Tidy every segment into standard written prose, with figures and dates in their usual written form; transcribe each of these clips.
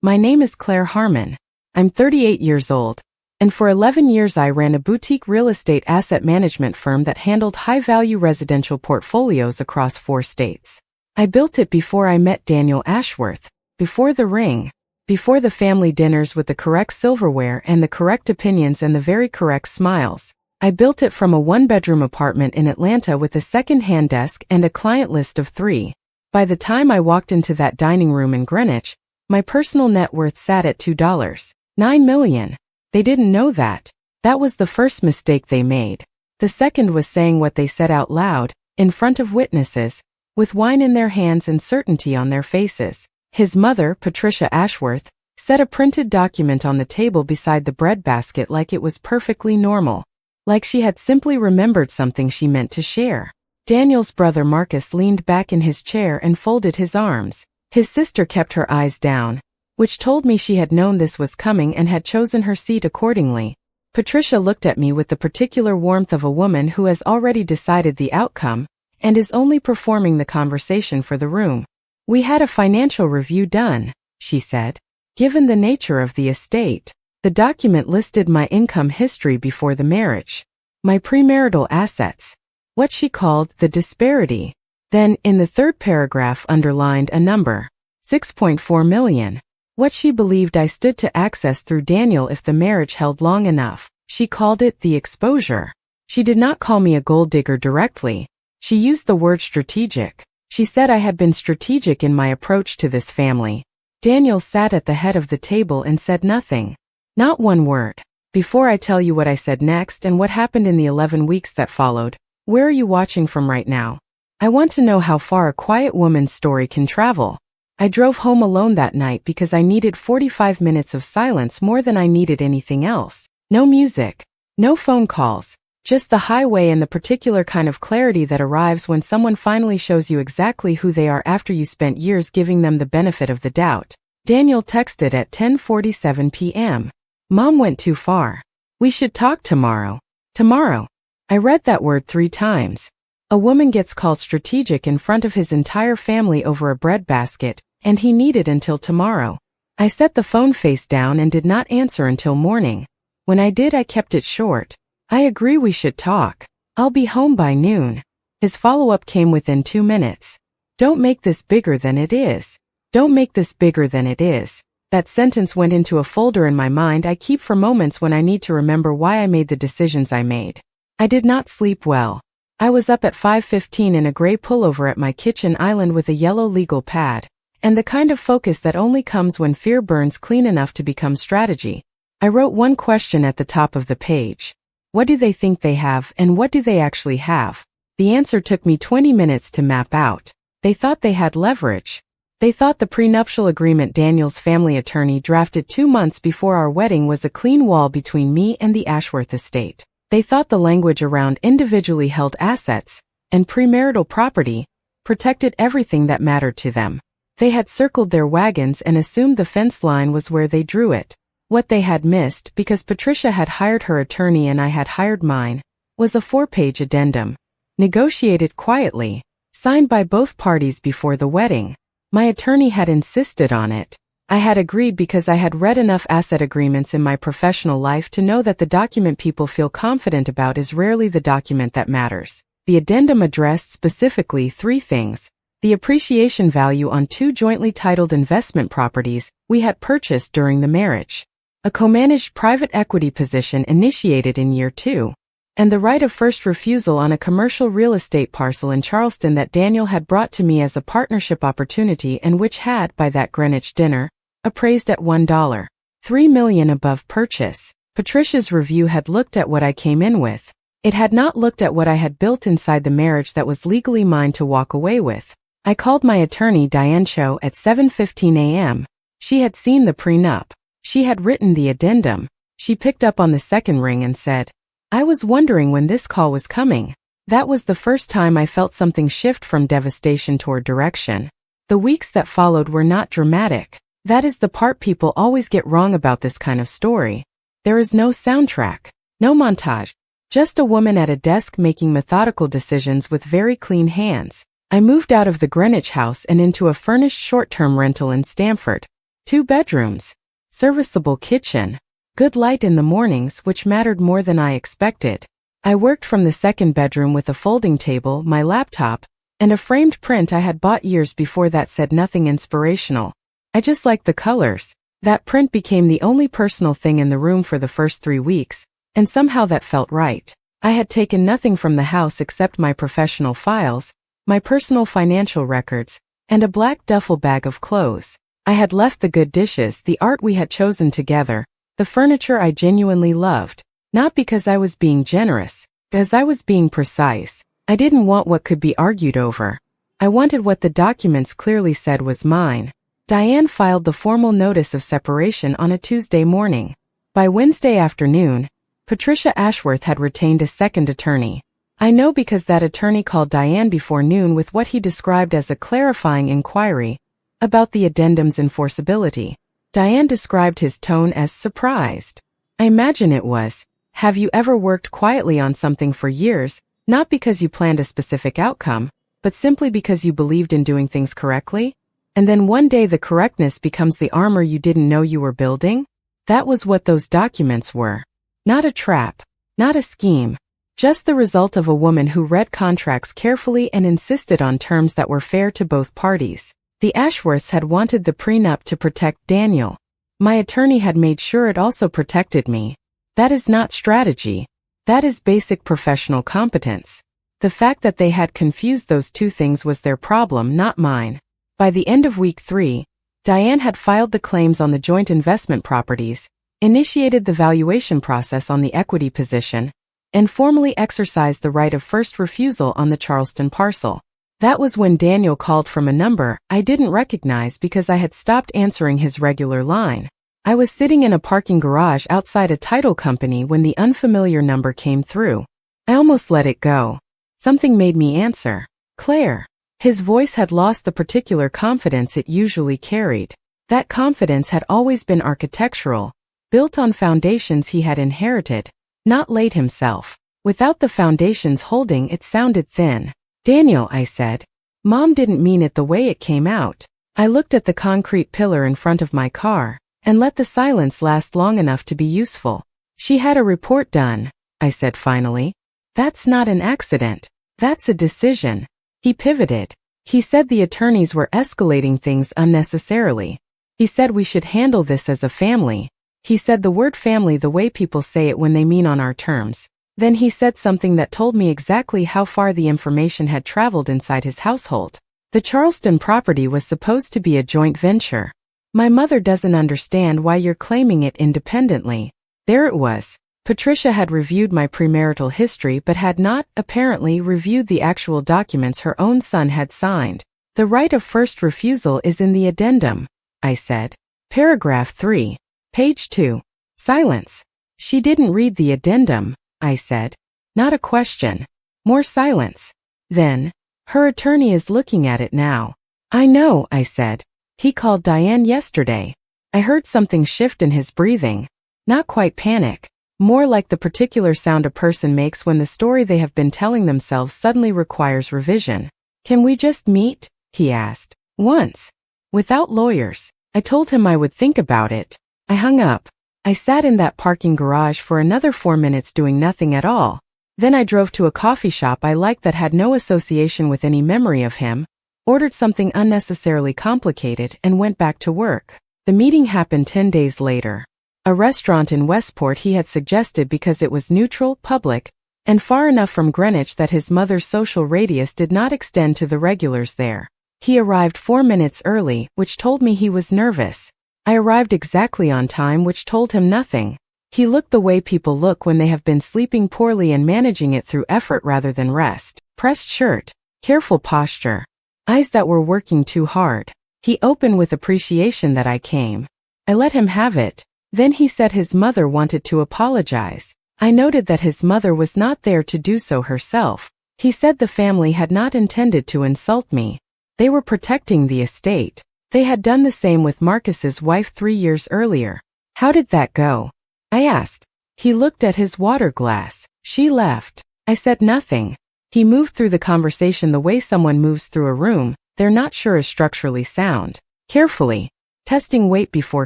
My name is Claire Harmon. I'm 38 years old, and for 11 years I ran a boutique real estate asset management firm that handled high-value residential portfolios across 4 states. I built it before I met Daniel Ashworth, before the ring, before the family dinners with the correct silverware and the correct opinions and the very correct smiles. I built it from a 1-bedroom apartment in Atlanta with a second-hand desk and a client list of 3. By the time I walked into that dining room in Greenwich, my personal net worth sat at $2.9 million. They didn't know that. That was the first mistake they made. The second was saying what they said out loud, in front of witnesses, with wine in their hands and certainty on their faces. His mother, Patricia Ashworth, set a printed document on the table beside the breadbasket like it was perfectly normal, like she had simply remembered something she meant to share. Daniel's brother Marcus leaned back in his chair and folded his arms. His sister kept her eyes down, which told me she had known this was coming and had chosen her seat accordingly. Patricia looked at me with the particular warmth of a woman who has already decided the outcome and is only performing the conversation for the room. "We had a financial review done," she said. "Given the nature of the estate, the document listed my income history before the marriage, my premarital assets, what she called the disparity. Then, in the 3rd paragraph underlined a number, $6.4 million. What she believed I stood to access through Daniel if the marriage held long enough. She called it the exposure. She did not call me a gold digger directly. She used the word strategic. She said I had been strategic in my approach to this family." Daniel sat at the head of the table and said nothing. Not one word. "Before I tell you what I said next and what happened in the 11 weeks that followed, where are you watching from right now? I want to know how far a quiet woman's story can travel." I drove home alone that night because I needed 45 minutes of silence more than I needed anything else. No music, no phone calls, just the highway and the particular kind of clarity that arrives when someone finally shows you exactly who they are after you spent years giving them the benefit of the doubt. Daniel texted at 10:47 p.m. "Mom went too far. We should talk tomorrow." Tomorrow. I read that word 3 times. A woman gets called strategic in front of his entire family over a breadbasket, and he needed until tomorrow. I set the phone face down and did not answer until morning. When I did, I kept it short. "I agree we should talk. I'll be home by noon." His follow-up came within 2 minutes. "Don't make this bigger than it is. Don't make this bigger than it is." That sentence went into a folder in my mind I keep for moments when I need to remember why I made the decisions I made. I did not sleep well. I was up at 5:15 in a gray pullover at my kitchen island with a yellow legal pad, and the kind of focus that only comes when fear burns clean enough to become strategy. I wrote one question at the top of the page. What do they think they have, and what do they actually have? The answer took me 20 minutes to map out. They thought they had leverage. They thought the prenuptial agreement Daniel's family attorney drafted 2 months before our wedding was a clean wall between me and the Ashworth estate. They thought the language around individually held assets and premarital property protected everything that mattered to them. They had circled their wagons and assumed the fence line was where they drew it. What they had missed, because Patricia had hired her attorney and I had hired mine, was a 4-page addendum, negotiated quietly, signed by both parties before the wedding. My attorney had insisted on it. I had agreed because I had read enough asset agreements in my professional life to know that the document people feel confident about is rarely the document that matters. The addendum addressed specifically 3 things: the appreciation value on 2 jointly titled investment properties we had purchased during the marriage, a co-managed private equity position initiated in year 2, and the right of first refusal on a commercial real estate parcel in Charleston that Daniel had brought to me as a partnership opportunity and which had, by that Greenwich dinner, appraised at $1.3 million above purchase. Patricia's review had looked at what I came in with. It had not looked at what I had built inside the marriage that was legally mine to walk away with. I called my attorney Diane Cho at 7:15 a.m. She had seen the prenup. She had written the addendum. She picked up on the second ring and said, "I was wondering when this call was coming." That was the first time I felt something shift from devastation toward direction. The weeks that followed were not dramatic. That is the part people always get wrong about this kind of story. There is no soundtrack, no montage, just a woman at a desk making methodical decisions with very clean hands. I moved out of the Greenwich house and into a furnished short-term rental in Stamford. 2 bedrooms. Serviceable kitchen. Good light in the mornings, which mattered more than I expected. I worked from the 2nd bedroom with a folding table, my laptop, and a framed print I had bought years before that said nothing inspirational. I just liked the colors. That print became the only personal thing in the room for the first 3 weeks, and somehow that felt right. I had taken nothing from the house except my professional files, my personal financial records, and a black duffel bag of clothes. I had left the good dishes, the art we had chosen together, the furniture I genuinely loved, not because I was being generous, because I was being precise. I didn't want what could be argued over. I wanted what the documents clearly said was mine. Diane filed the formal notice of separation on a Tuesday morning. By Wednesday afternoon, Patricia Ashworth had retained a second attorney. I know because that attorney called Diane before noon with what he described as a clarifying inquiry about the addendum's enforceability. Diane described his tone as surprised. I imagine it was, have you ever worked quietly on something for years, not because you planned a specific outcome, but simply because you believed in doing things correctly? And then one day the correctness becomes the armor you didn't know you were building? That was what those documents were. Not a trap, not a scheme, just the result of a woman who read contracts carefully and insisted on terms that were fair to both parties. The Ashworths had wanted the prenup to protect Daniel. My attorney had made sure it also protected me. That is not strategy. That is basic professional competence. The fact that they had confused those two things was their problem, not mine. By the end of week 3, Diane had filed the claims on the joint investment properties, initiated the valuation process on the equity position, and formally exercised the right of first refusal on the Charleston parcel. That was when Daniel called from a number I didn't recognize because I had stopped answering his regular line. I was sitting in a parking garage outside a title company when the unfamiliar number came through. I almost let it go. Something made me answer. Claire. His voice had lost the particular confidence it usually carried. That confidence had always been architectural, built on foundations he had inherited, not laid himself. Without the foundations holding, it sounded thin. Daniel, I said. Mom didn't mean it the way it came out. I looked at the concrete pillar in front of my car, and let the silence last long enough to be useful. She had a report done, I said finally. That's not an accident. That's a decision. He pivoted. He said the attorneys were escalating things unnecessarily. He said we should handle this as a family. He said the word family the way people say it when they mean on our terms. Then he said something that told me exactly how far the information had traveled inside his household. The Charleston property was supposed to be a joint venture. My mother doesn't understand why you're claiming it independently. There it was. Patricia had reviewed my premarital history but had not, apparently, reviewed the actual documents her own son had signed. The right of first refusal is in the addendum, I said. Paragraph 3. Page 2. Silence. She didn't read the addendum, I said. Not a question. More silence. Then, her attorney is looking at it now. I know, I said. He called Diane yesterday. I heard something shift in his breathing. Not quite panic. More like the particular sound a person makes when the story they have been telling themselves suddenly requires revision. Can we just meet? He asked. Once. Without lawyers. I told him I would think about it. I hung up. I sat in that parking garage for another 4 minutes doing nothing at all. Then I drove to a coffee shop I liked that had no association with any memory of him, ordered something unnecessarily complicated, and went back to work. The meeting happened 10 days later. A restaurant in Westport he had suggested because it was neutral, public, and far enough from Greenwich that his mother's social radius did not extend to the regulars there. He arrived 4 minutes early, which told me he was nervous. I arrived exactly on time, which told him nothing. He looked the way people look when they have been sleeping poorly and managing it through effort rather than rest. Pressed shirt, careful posture, eyes that were working too hard. He opened with appreciation that I came. I let him have it. Then he said his mother wanted to apologize. I noted that his mother was not there to do so herself. He said the family had not intended to insult me. They were protecting the estate. They had done the same with Marcus's wife 3 years earlier. How did that go? I asked. He looked at his water glass. She left. I said nothing. He moved through the conversation the way someone moves through a room they're not sure is structurally sound. Carefully. testing weight before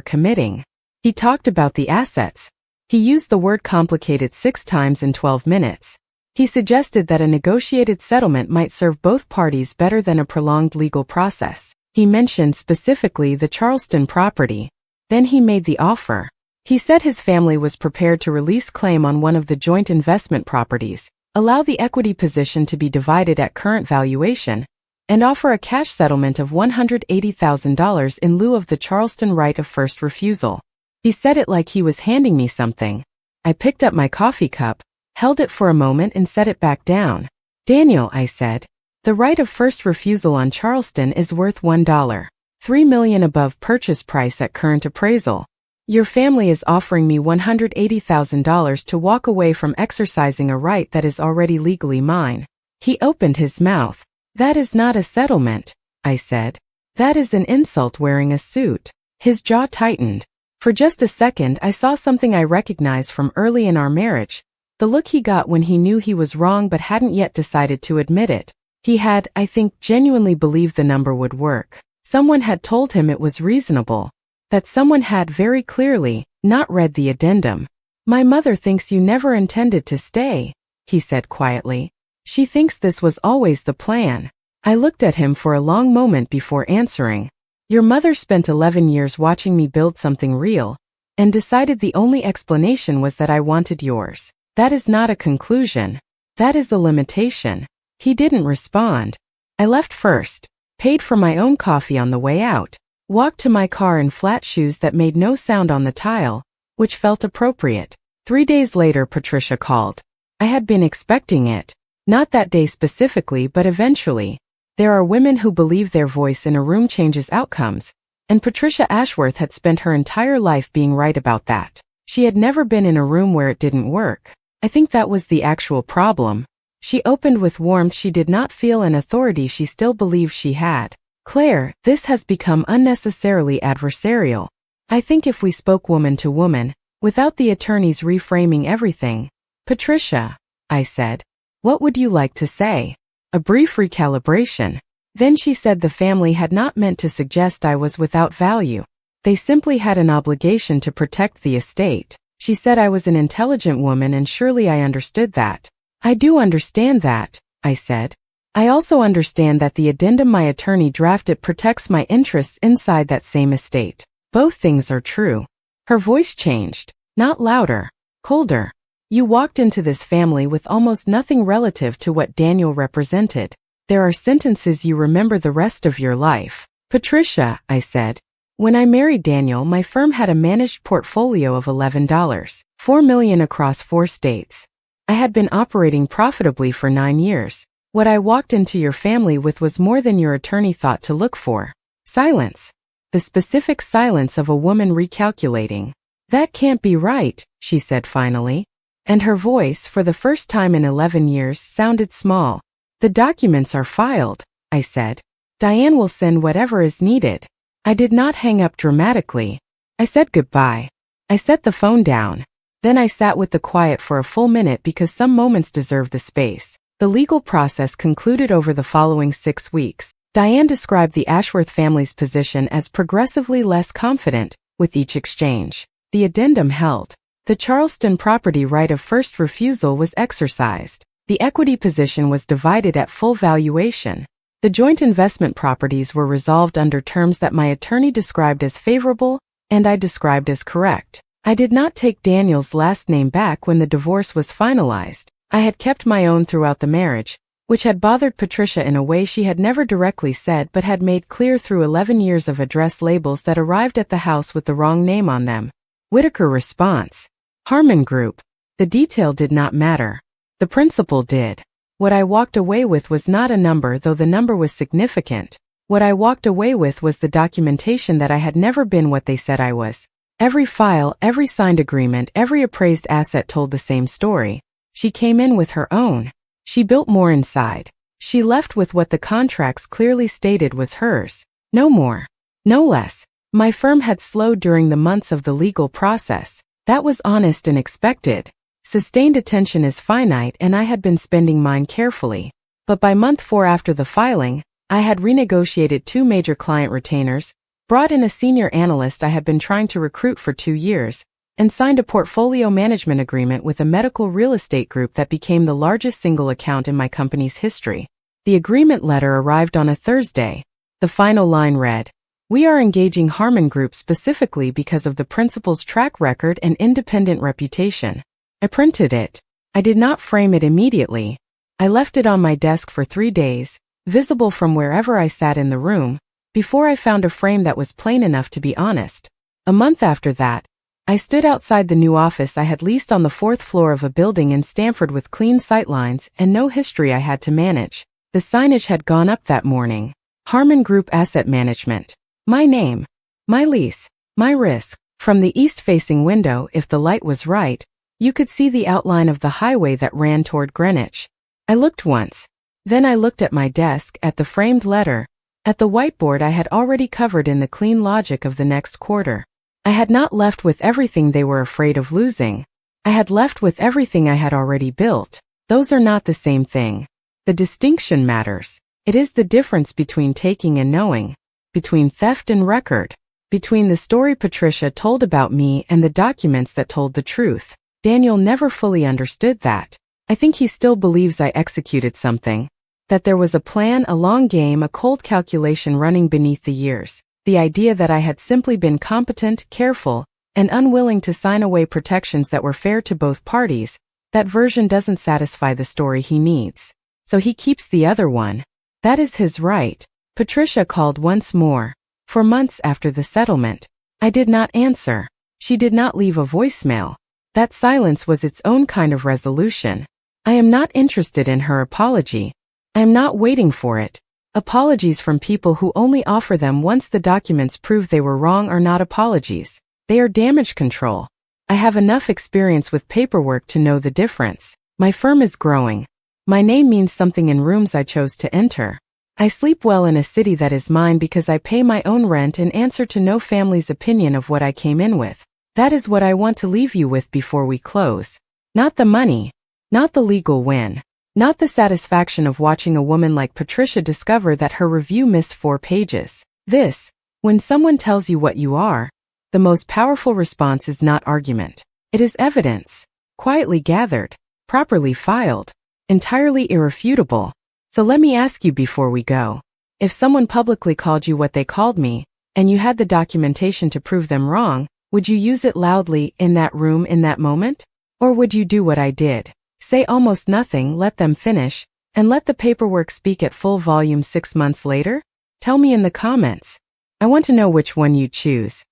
committing. He talked about the assets. He used the word complicated 6 times in 12 minutes. He suggested that a negotiated settlement might serve both parties better than a prolonged legal process. He mentioned specifically the Charleston property. Then he made the offer. He said his family was prepared to release claim on one of the joint investment properties, allow the equity position to be divided at current valuation, and offer a cash settlement of $180,000 in lieu of the Charleston right of first refusal. He said it like he was handing me something. I picked up my coffee cup, held it for a moment and set it back down. Daniel, I said, the right of first refusal on Charleston is worth $1.3 million above purchase price at current appraisal. Your family is offering me $180,000 to walk away from exercising a right that is already legally mine. He opened his mouth. That is not a settlement, I said. That is an insult wearing a suit. His jaw tightened. For just a second I saw something I recognized from early in our marriage, the look he got when he knew he was wrong but hadn't yet decided to admit it. He had, I think, genuinely believed the number would work. Someone had told him it was reasonable. That someone had very clearly not read the addendum. My mother thinks you never intended to stay, he said quietly. She thinks this was always the plan. I looked at him for a long moment before answering. Your mother spent 11 years watching me build something real, and decided the only explanation was that I wanted yours. That is not a conclusion. That is a limitation. He didn't respond. I left first, paid for my own coffee on the way out, walked to my car in flat shoes that made no sound on the tile, which felt appropriate. 3 days later Patricia called. I had been expecting it. Not that day specifically, but eventually. There are women who believe their voice in a room changes outcomes, and Patricia Ashworth had spent her entire life being right about that. She had never been in a room where it didn't work. I think that was the actual problem. She opened with warmth she did not feel and authority she still believed she had. Claire, this has become unnecessarily adversarial. I think if we spoke woman to woman, without the attorneys reframing everything. Patricia, I said, what would you like to say? A brief recalibration. Then she said the family had not meant to suggest I was without value. They simply had an obligation to protect the estate. She said I was an intelligent woman and surely I understood that. I do understand that, I said. I also understand that the addendum my attorney drafted protects my interests inside that same estate. Both things are true. Her voice changed, not louder, colder. You walked into this family with almost nothing relative to what Daniel represented. There are sentences you remember the rest of your life. Patricia, I said. When I married Daniel, my firm had a managed portfolio of $11.4 million across 4 states. I had been operating profitably for 9 years. What I walked into your family with was more than your attorney thought to look for. Silence. The specific silence of a woman recalculating. That can't be right, she said finally. And her voice, for the first time in 11 years, sounded small. The documents are filed, I said. Diane will send whatever is needed. I did not hang up dramatically. I said goodbye. I set the phone down. Then I sat with the quiet for a full minute because some moments deserve the space. The legal process concluded over the following 6 weeks. Diane described the Ashworth family's position as progressively less confident with each exchange. The addendum held. The Charleston property right of first refusal was exercised. The equity position was divided at full valuation. The joint investment properties were resolved under terms that my attorney described as favorable, and I described as correct. I did not take Daniel's last name back when the divorce was finalized. I had kept my own throughout the marriage, which had bothered Patricia in a way she had never directly said but had made clear through 11 years of address labels that arrived at the house with the wrong name on them. Whitaker response. Harmon Group. The detail did not matter. The principle did. What I walked away with was not a number, though the number was significant. What I walked away with was the documentation that I had never been what they said I was. Every file, every signed agreement, every appraised asset told the same story. She came in with her own. She built more inside. She left with what the contracts clearly stated was hers. No more. No less. My firm had slowed during the months of the legal process. That was honest and expected. Sustained attention is finite and I had been spending mine carefully. But by month 4 after the filing, I had renegotiated 2 major client retainers, brought in a senior analyst I had been trying to recruit for 2 years, and signed a portfolio management agreement with a medical real estate group that became the largest single account in my company's history. The agreement letter arrived on a Thursday. The final line read, "We are engaging Harmon Group specifically because of the principal's track record and independent reputation." I printed it. I did not frame it immediately. I left it on my desk for 3 days, visible from wherever I sat in the room, before I found a frame that was plain enough to be honest. A month after that, I stood outside the new office I had leased on the 4th floor of a building in Stamford with clean sightlines and no history I had to manage. The signage had gone up that morning. Harmon Group Asset Management. My name. My lease. My risk. From the east-facing window, if the light was right, you could see the outline of the highway that ran toward Greenwich. I looked once. Then I looked at my desk, at the framed letter, at the whiteboard I had already covered in the clean logic of the next quarter. I had not left with everything they were afraid of losing. I had left with everything I had already built. Those are not the same thing. The distinction matters. It is the difference between taking and knowing, between theft and record, between the story Patricia told about me and the documents that told the truth. Daniel never fully understood that. I think he still believes I executed something, that there was a plan, a long game, a cold calculation running beneath the years. The idea that I had simply been competent, careful, and unwilling to sign away protections that were fair to both parties, that version doesn't satisfy the story he needs. So he keeps the other one. That is his right. Patricia called once more. For months after the settlement, I did not answer. She did not leave a voicemail. That silence was its own kind of resolution. I am not interested in her apology. I am not waiting for it. Apologies from people who only offer them once the documents prove they were wrong are not apologies. They are damage control. I have enough experience with paperwork to know the difference. My firm is growing. My name means something in rooms I chose to enter. I sleep well in a city that is mine because I pay my own rent and answer to no family's opinion of what I came in with. That is what I want to leave you with before we close. Not the money. Not the legal win. Not the satisfaction of watching a woman like Patricia discover that her review missed 4 pages. This, when someone tells you what you are, the most powerful response is not argument. It is evidence. Quietly gathered. Properly filed. Entirely irrefutable. So let me ask you before we go. If someone publicly called you what they called me, and you had the documentation to prove them wrong, would you use it loudly in that room in that moment? Or would you do what I did? Say almost nothing, let them finish, and let the paperwork speak at full volume 6 months later? Tell me in the comments. I want to know which one you choose.